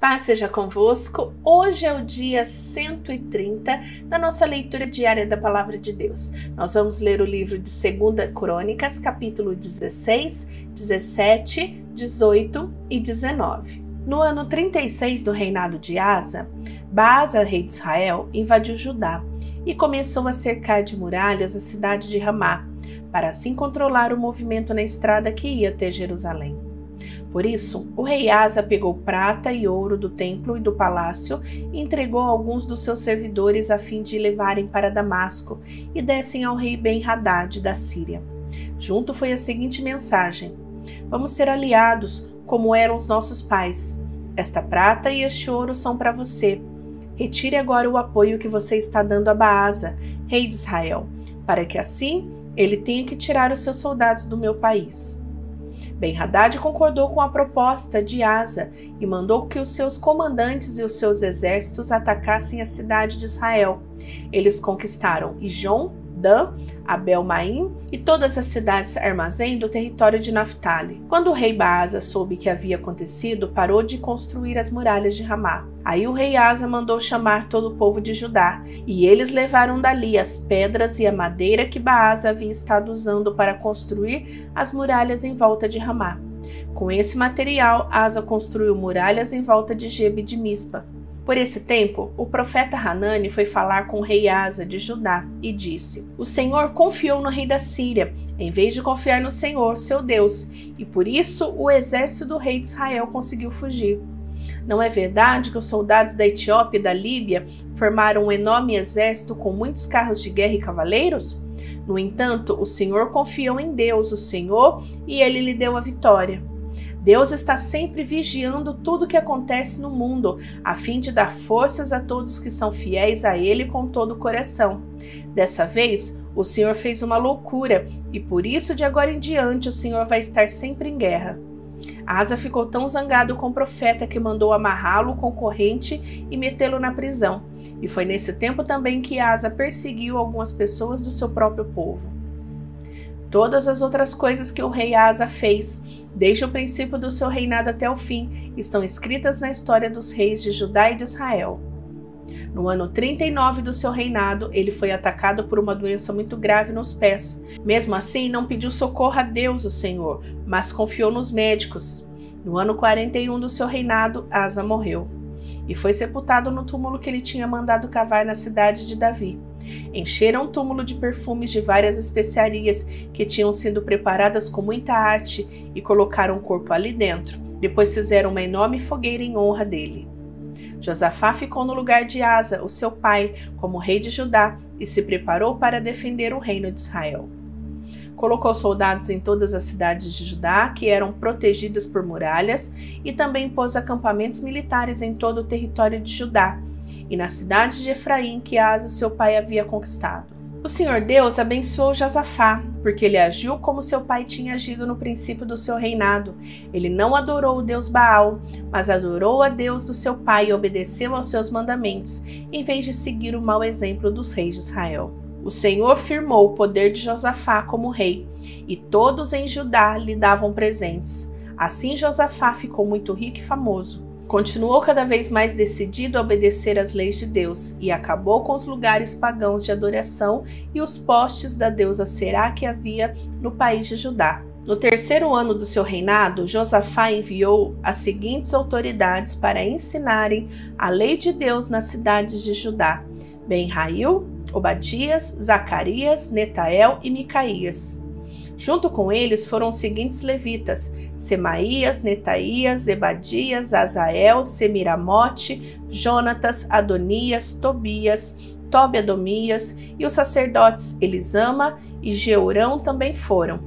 Paz seja convosco. Hoje é o dia 130 da nossa leitura diária da Palavra de Deus. Nós vamos ler o livro de 2 Crônicas, capítulo 16, 17, 18 e 19. No ano 36 do reinado de Asa, Baasa, rei de Israel, invadiu Judá e começou a cercar de muralhas a cidade de Ramá, para assim controlar o movimento na estrada que ia até Jerusalém. Por isso, o rei Asa pegou prata e ouro do templo e do palácio e entregou a alguns dos seus servidores a fim de levarem para Damasco e dessem ao rei Ben-Hadad da Síria. Junto foi a seguinte mensagem: vamos ser aliados, como eram os nossos pais. Esta prata e este ouro são para você. Retire agora o apoio que você está dando a Baasa, rei de Israel, para que assim ele tenha que tirar os seus soldados do meu país. Ben-Hadad concordou com a proposta de Asa e mandou que os seus comandantes e os seus exércitos atacassem a cidade de Israel. Eles conquistaram Ijon, Dan, Abel-Maim e todas as cidades armazém do território de Naftali. Quando o rei Baasa soube que havia acontecido, parou de construir as muralhas de Ramá. Aí o rei Asa mandou chamar todo o povo de Judá, e eles levaram dali as pedras e a madeira que Baasa havia estado usando para construir as muralhas em volta de Ramá. Com esse material, Asa construiu muralhas em volta de Gebe de Mispa. Por esse tempo, o profeta Hanani foi falar com o rei Asa de Judá e disse: o Senhor confiou no rei da Síria, em vez de confiar no Senhor, seu Deus, e por isso o exército do rei de Israel conseguiu fugir. Não é verdade que os soldados da Etiópia e da Líbia formaram um enorme exército com muitos carros de guerra e cavaleiros? No entanto, o Senhor confiou em Deus, o Senhor, e ele lhe deu a vitória. Deus está sempre vigiando tudo o que acontece no mundo, a fim de dar forças a todos que são fiéis a Ele com todo o coração. Dessa vez, o Senhor fez uma loucura, e por isso de agora em diante o Senhor vai estar sempre em guerra. Asa ficou tão zangado com o profeta que mandou amarrá-lo com corrente e metê-lo na prisão. E foi nesse tempo também que Asa perseguiu algumas pessoas do seu próprio povo. Todas as outras coisas que o rei Asa fez, desde o princípio do seu reinado até o fim, estão escritas na história dos reis de Judá e de Israel. No ano 39 do seu reinado, ele foi atacado por uma doença muito grave nos pés. Mesmo assim, não pediu socorro a Deus, o Senhor, mas confiou nos médicos. No ano 41 do seu reinado, Asa morreu e foi sepultado no túmulo que ele tinha mandado cavar na cidade de Davi. Encheram o túmulo de perfumes de várias especiarias que tinham sido preparadas com muita arte e colocaram o corpo ali dentro. Depois fizeram uma enorme fogueira em honra dele. Josafá ficou no lugar de Asa, o seu pai, como rei de Judá, e se preparou para defender o reino de Israel. Colocou soldados em todas as cidades de Judá, que eram protegidas por muralhas, e também pôs acampamentos militares em todo o território de Judá, e na cidade de Efraim, que Asa, seu pai, havia conquistado. O Senhor Deus abençoou Josafá, porque ele agiu como seu pai tinha agido no princípio do seu reinado. Ele não adorou o Deus Baal, mas adorou a Deus do seu pai e obedeceu aos seus mandamentos, em vez de seguir o mau exemplo dos reis de Israel. O Senhor firmou o poder de Josafá como rei, e todos em Judá lhe davam presentes. Assim Josafá ficou muito rico e famoso. Continuou cada vez mais decidido a obedecer às leis de Deus e acabou com os lugares pagãos de adoração e os postes da deusa Será que havia no país de Judá. No terceiro ano do seu reinado, Josafá enviou as seguintes autoridades para ensinarem a lei de Deus nas cidades de Judá: Ben-Hail, Obadias, Zacarias, Netael e Micaías. Junto com eles foram os seguintes levitas: Semaías, Netaías, Zebadias, Azael, Semiramote, Jonatas, Adonias, Tobias, Tobi-Adomias, e os sacerdotes Elisama e Jeorão também foram.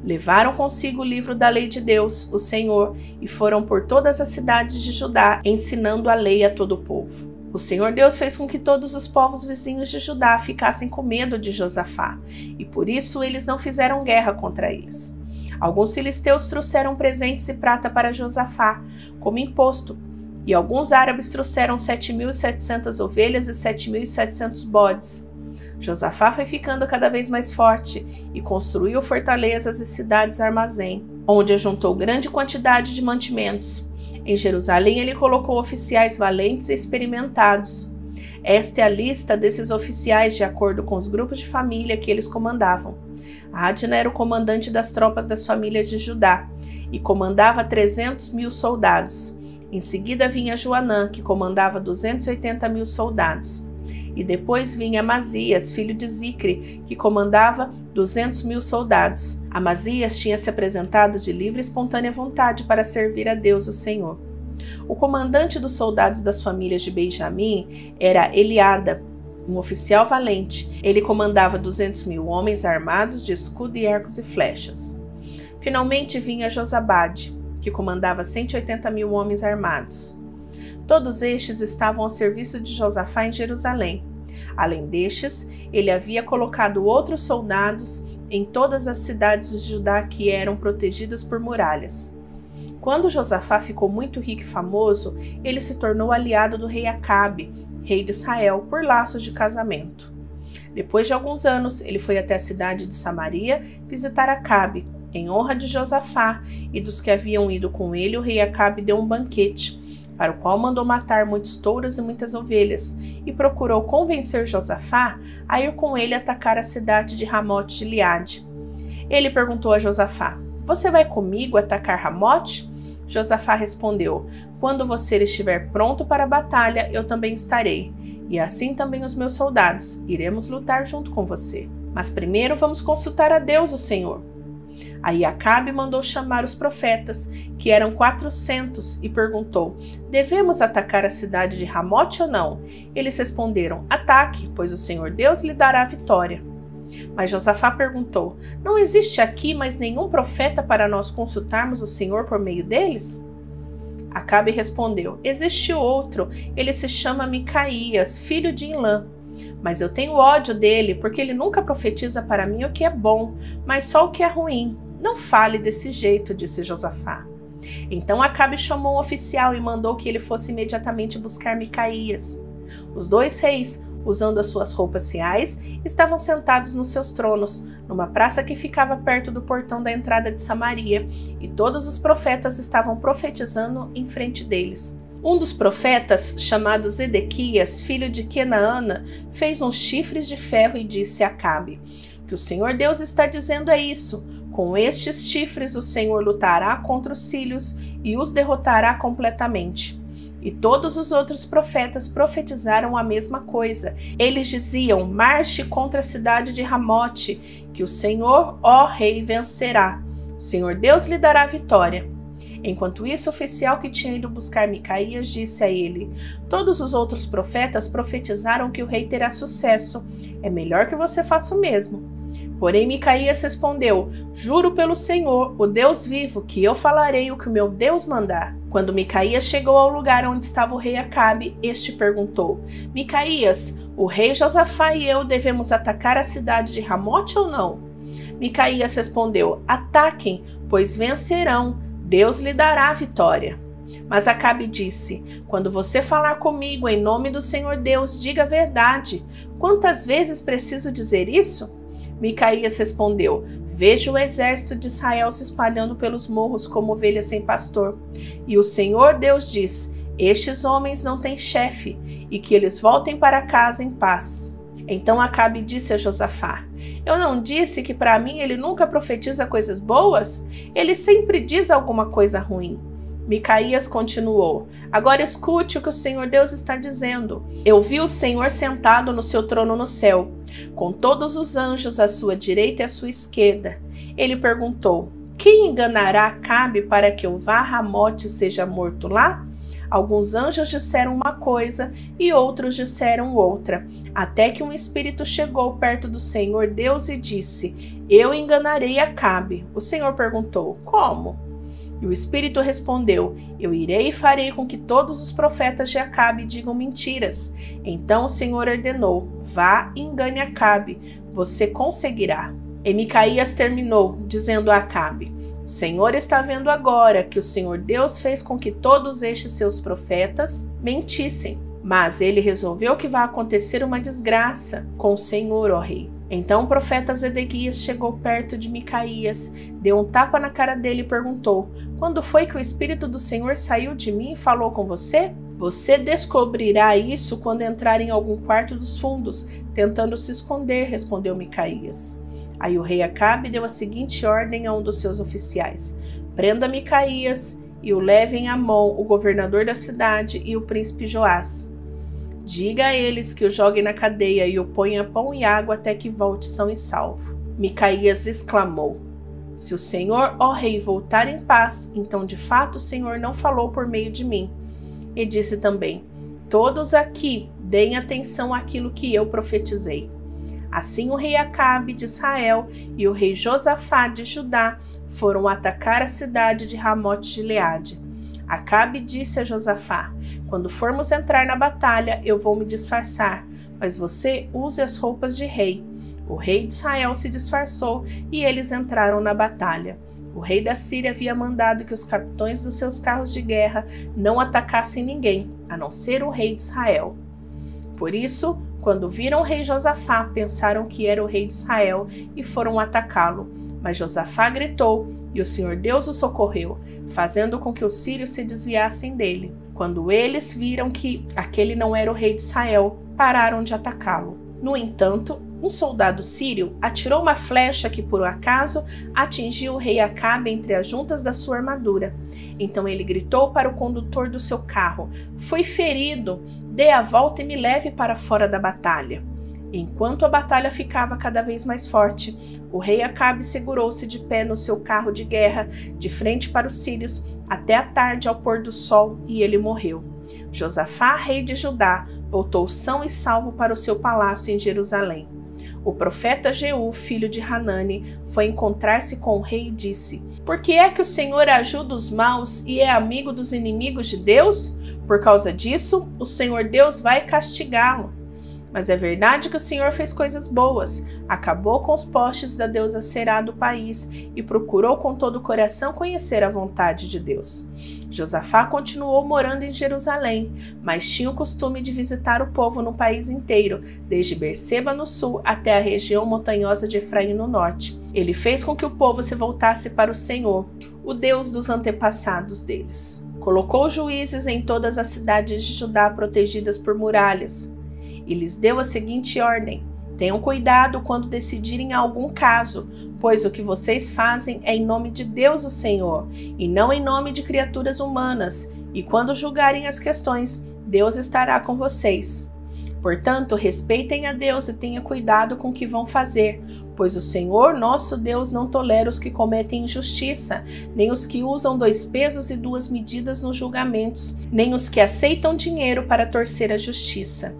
Levaram consigo o livro da lei de Deus, o Senhor, e foram por todas as cidades de Judá, ensinando a lei a todo o povo. O Senhor Deus fez com que todos os povos vizinhos de Judá ficassem com medo de Josafá, e por isso eles não fizeram guerra contra eles. Alguns filisteus trouxeram presentes e prata para Josafá, como imposto, e alguns árabes trouxeram 7.700 ovelhas e 7.700 bodes. Josafá foi ficando cada vez mais forte e construiu fortalezas e cidades armazém, onde ajuntou grande quantidade de mantimentos. Em Jerusalém, ele colocou oficiais valentes e experimentados. Esta é a lista desses oficiais de acordo com os grupos de família que eles comandavam. Adna era o comandante das tropas das famílias de Judá e comandava 300.000 soldados. Em seguida vinha Joanã, que comandava 280.000 soldados. E depois vinha Amazias, filho de Zicre, que comandava 200.000 soldados. Amazias tinha se apresentado de livre e espontânea vontade para servir a Deus, o Senhor. O comandante dos soldados das famílias de Benjamim era Eliada, um oficial valente. Ele comandava 200.000 homens armados de escudo e arcos e flechas. Finalmente vinha Josabade, que comandava 180.000 homens armados. Todos estes estavam ao serviço de Josafá em Jerusalém. Além destes, ele havia colocado outros soldados em todas as cidades de Judá que eram protegidas por muralhas. Quando Josafá ficou muito rico e famoso, ele se tornou aliado do rei Acabe, rei de Israel, por laços de casamento. Depois de alguns anos, ele foi até a cidade de Samaria visitar Acabe. Em honra de Josafá e dos que haviam ido com ele, o rei Acabe deu um banquete, para o qual mandou matar muitos touros e muitas ovelhas, e procurou convencer Josafá a ir com ele atacar a cidade de Ramote-Gileade. Ele perguntou a Josafá: "Você vai comigo atacar Ramote?" Josafá respondeu: "Quando você estiver pronto para a batalha, eu também estarei, e assim também os meus soldados. Iremos lutar junto com você. Mas primeiro vamos consultar a Deus, o Senhor." Aí Acabe mandou chamar os profetas, que eram 400, e perguntou: "Devemos atacar a cidade de Ramote ou não?" Eles responderam: "Ataque, pois o Senhor Deus lhe dará a vitória." Mas Josafá perguntou: "Não existe aqui mais nenhum profeta para nós consultarmos o Senhor por meio deles?" Acabe respondeu: "Existe outro, ele se chama Micaías, filho de Imlã. Mas eu tenho ódio dele, porque ele nunca profetiza para mim o que é bom, mas só o que é ruim. Não fale desse jeito", disse Josafá. Então Acabe chamou um oficial e mandou que ele fosse imediatamente buscar Micaías. Os dois reis, usando as suas roupas reais, estavam sentados nos seus tronos, numa praça que ficava perto do portão da entrada de Samaria, e todos os profetas estavam profetizando em frente deles. Um dos profetas, chamado Zedequias, filho de Kenaana, fez uns chifres de ferro e disse a Acabe: "O que o Senhor Deus está dizendo é isso: com estes chifres o Senhor lutará contra os sírios e os derrotará completamente." E todos os outros profetas profetizaram a mesma coisa. Eles diziam: "Marche contra a cidade de Ramote, que o Senhor, ó rei, vencerá. O Senhor Deus lhe dará a vitória." Enquanto isso, o oficial que tinha ido buscar Micaías disse a ele: "Todos os outros profetas profetizaram que o rei terá sucesso. É melhor que você faça o mesmo." Porém Micaías respondeu: "Juro pelo Senhor, o Deus vivo, que eu falarei o que o meu Deus mandar." Quando Micaías chegou ao lugar onde estava o rei Acabe, este perguntou: "Micaías, o rei Josafá e eu devemos atacar a cidade de Ramote ou não?" Micaías respondeu: "Ataquem, pois vencerão. Deus lhe dará a vitória." Mas Acabe disse: "Quando você falar comigo em nome do Senhor Deus, diga a verdade. Quantas vezes preciso dizer isso?" Micaías respondeu: "Vejo o exército de Israel se espalhando pelos morros como ovelhas sem pastor. E o Senhor Deus diz: estes homens não têm chefe, e que eles voltem para casa em paz." Então Acabe disse a Josafá: "Eu não disse que para mim ele nunca profetiza coisas boas? Ele sempre diz alguma coisa ruim." Micaías continuou: "Agora escute o que o Senhor Deus está dizendo. Eu vi o Senhor sentado no seu trono no céu, com todos os anjos à sua direita e à sua esquerda." Ele perguntou: "Quem enganará Acabe para que eu vá a Ramote e seja morto lá?" Alguns anjos disseram uma coisa e outros disseram outra, até que um espírito chegou perto do Senhor Deus e disse: "Eu enganarei Acabe." O Senhor perguntou: "Como?" E o espírito respondeu: "Eu irei e farei com que todos os profetas de Acabe digam mentiras." Então o Senhor ordenou: "Vá e engane Acabe, você conseguirá." E Micaías terminou, dizendo a Acabe: "O Senhor está vendo agora que o Senhor Deus fez com que todos estes seus profetas mentissem." Mas ele resolveu que vai acontecer uma desgraça com o Senhor, ó rei. Então o profeta Zedequias chegou perto de Micaías, deu um tapa na cara dele e perguntou: quando foi que o Espírito do Senhor saiu de mim e falou com você? Você descobrirá isso quando entrar em algum quarto dos fundos, tentando se esconder, respondeu Micaías. Aí o rei Acabe deu a seguinte ordem a um dos seus oficiais: prenda Micaías e o levem à mão o governador da cidade e o príncipe Joás. Diga a eles que o joguem na cadeia e o ponha pão e água até que volte são e salvo. Micaías exclamou: se o Senhor, ó rei, voltar em paz, então de fato o Senhor não falou por meio de mim. E disse também: todos aqui deem atenção àquilo que eu profetizei. Assim o rei Acabe de Israel e o rei Josafá de Judá foram atacar a cidade de Ramote-Gileade. Acabe disse a Josafá: quando formos entrar na batalha, eu vou me disfarçar, mas você use as roupas de rei. O rei de Israel se disfarçou e eles entraram na batalha. O rei da Síria havia mandado que os capitães dos seus carros de guerra não atacassem ninguém, a não ser o rei de Israel. Por isso, quando viram o rei Josafá, pensaram que era o rei de Israel e foram atacá-lo. Mas Josafá gritou e o Senhor Deus o socorreu, fazendo com que os sírios se desviassem dele. Quando eles viram que aquele não era o rei de Israel, pararam de atacá-lo. No entanto, um soldado sírio atirou uma flecha que, por acaso, atingiu o rei Acabe entre as juntas da sua armadura. Então ele gritou para o condutor do seu carro: fui ferido, dê a volta e me leve para fora da batalha. Enquanto a batalha ficava cada vez mais forte, o rei Acabe segurou-se de pé no seu carro de guerra, de frente para os sírios, até a tarde ao pôr do sol, e ele morreu. Josafá, rei de Judá, voltou são e salvo para o seu palácio em Jerusalém. O profeta Jeú, filho de Hanani, foi encontrar-se com o rei e disse: por que é que o Senhor ajuda os maus e é amigo dos inimigos de Deus? Por causa disso, o Senhor Deus vai castigá-lo. Mas é verdade que o Senhor fez coisas boas, acabou com os postes da deusa Será do país e procurou com todo o coração conhecer a vontade de Deus. Josafá continuou morando em Jerusalém, mas tinha o costume de visitar o povo no país inteiro, desde Berseba no sul até a região montanhosa de Efraim no norte. Ele fez com que o povo se voltasse para o Senhor, o Deus dos antepassados deles. Colocou juízes em todas as cidades de Judá protegidas por muralhas. E lhes deu a seguinte ordem: tenham cuidado quando decidirem algum caso, pois o que vocês fazem é em nome de Deus o Senhor, e não em nome de criaturas humanas, e quando julgarem as questões, Deus estará com vocês. Portanto, respeitem a Deus e tenham cuidado com o que vão fazer, pois o Senhor, nosso Deus, não tolera os que cometem injustiça, nem os que usam 2 pesos e 2 medidas nos julgamentos, nem os que aceitam dinheiro para torcer a justiça.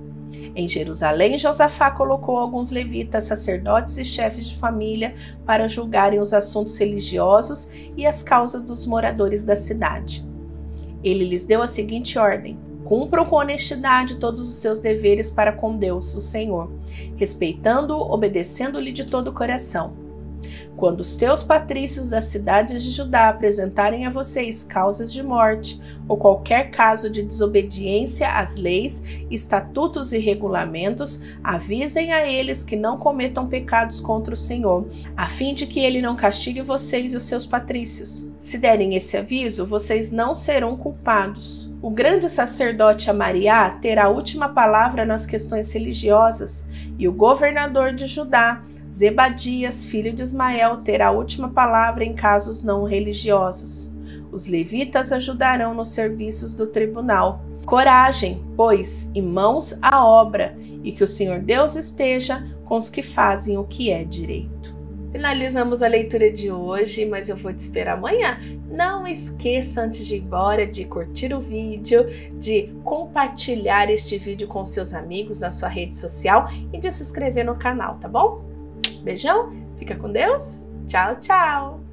Em Jerusalém, Josafá colocou alguns levitas, sacerdotes e chefes de família para julgarem os assuntos religiosos e as causas dos moradores da cidade. Ele lhes deu a seguinte ordem: cumpram com honestidade todos os seus deveres para com Deus, o Senhor, respeitando-o, obedecendo-lhe de todo o coração. Quando os teus patrícios das cidades de Judá apresentarem a vocês causas de morte ou qualquer caso de desobediência às leis, estatutos e regulamentos, avisem a eles que não cometam pecados contra o Senhor, a fim de que ele não castigue vocês e os seus patrícios. Se derem esse aviso, vocês não serão culpados. O grande sacerdote Amariá terá a última palavra nas questões religiosas, e o governador de Judá, Zebadias, filho de Ismael, terá a última palavra em casos não religiosos. Os levitas ajudarão nos serviços do tribunal. Coragem, pois, e mãos à obra, e que o Senhor Deus esteja com os que fazem o que é direito. Finalizamos a leitura de hoje, mas eu vou te esperar amanhã. Não esqueça, antes de ir embora, de curtir o vídeo, de compartilhar este vídeo com seus amigos na sua rede social e de se inscrever no canal, tá bom? Beijão, fica com Deus, tchau, tchau!